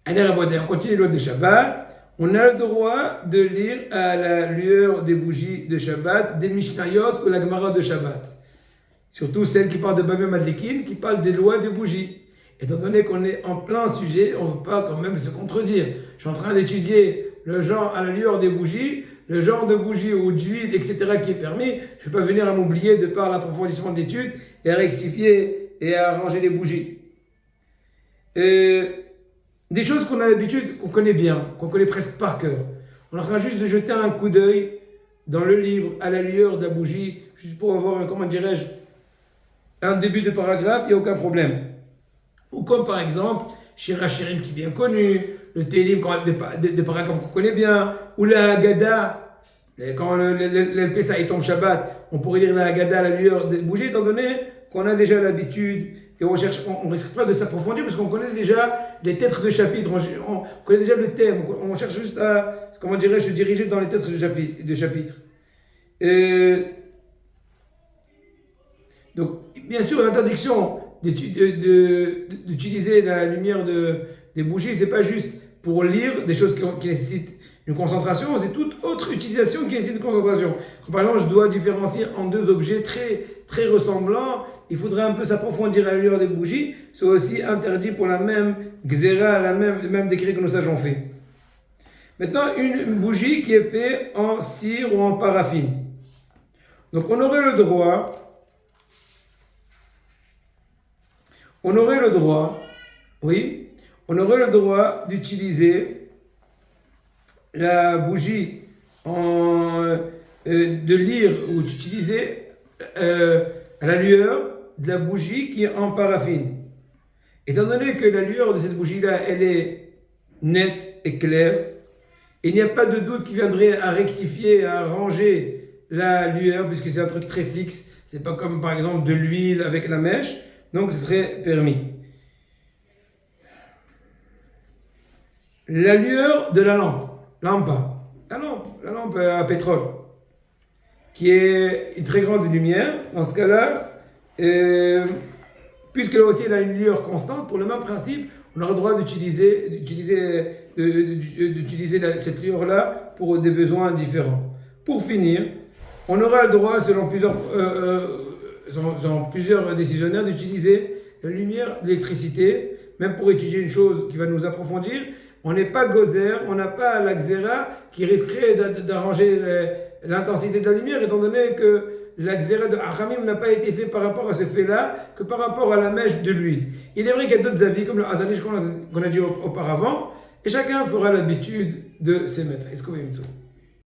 Allez, Rabodé, on continue l'eau de Shabbat. On a le droit de lire à la lueur des bougies de Shabbat, des Mishnayot ou la Gemara de Shabbat. Surtout celles qui parlent de Bameh Madlikin, qui parlent des lois des bougies. Étant donné qu'on est en plein sujet, on ne veut pas quand même se contredire. Je suis en train d'étudier le genre à la lueur des bougies, le genre de bougie ou d'huile, etc. qui est permis. Je ne vais pas venir à m'oublier de par l'approfondissement d'études et à rectifier et à arranger les bougies. Des choses qu'on a l'habitude, qu'on connaît bien, qu'on connaît presque par cœur. On est en train juste de jeter un coup d'œil dans le livre à la lueur de la bougie, juste pour avoir, comment dirais-je, un début de paragraphe, il n'y a aucun problème. Ou comme par exemple, Shira Shirim qui est bien connu, le Télim, des paragraphes qu'on connaît bien, ou la Haggadah, quand le Pessah tombe Shabbat, on pourrait lire la Haggadah à la lueur des bougies, étant donné qu'on a déjà l'habitude, et on ne risque pas de s'approfondir, parce qu'on connaît déjà les titres de chapitre, on connaît déjà le thème, on cherche juste à, comment dirais-je, se diriger dans les titres de chapitre. Donc, bien sûr, l'interdiction d'utiliser la lumière des bougies, c'est pas juste pour lire des choses qui nécessitent une concentration, c'est toute autre utilisation qui nécessite une concentration. Par exemple, je dois différencier en deux objets très, très ressemblants, il faudrait un peu s'approfondir à la lueur des bougies, c'est aussi interdit pour la même xéra, le même décret que nos sages ont fait. Maintenant, une bougie qui est faite en cire ou en paraffine. Donc, on aurait le droit d'utiliser la bougie de lire ou d'utiliser à la lueur de la bougie qui est en paraffine. Étant donné que la lueur de cette bougie-là, elle est nette et claire, il n'y a pas de doute qui viendrait à rectifier, à ranger la lueur, puisque c'est un truc très fixe. C'est pas comme par exemple de l'huile avec la mèche, donc ce serait permis. La lueur de la lampe à pétrole, qui est une très grande lumière, dans ce cas-là, puisqu'elle aussi elle a une lueur constante, pour le même principe, on aura le droit d'utiliser cette lueur-là pour des besoins différents. Pour finir, on aura le droit, selon plusieurs décisionnaires, d'utiliser la lumière de l'électricité, même pour étudier une chose qui va nous approfondir. On n'est pas gozer, on n'a pas la xéra qui risquerait d'arranger l'intensité de la lumière, étant donné que la xéra de Achamim n'a pas été faite par rapport à ce fait-là, que par rapport à la mèche de l'huile. Il est vrai qu'il y a d'autres avis, comme le Hazanish qu'on a dit auparavant, et chacun fera l'habitude de s'émettre. Est-ce que vous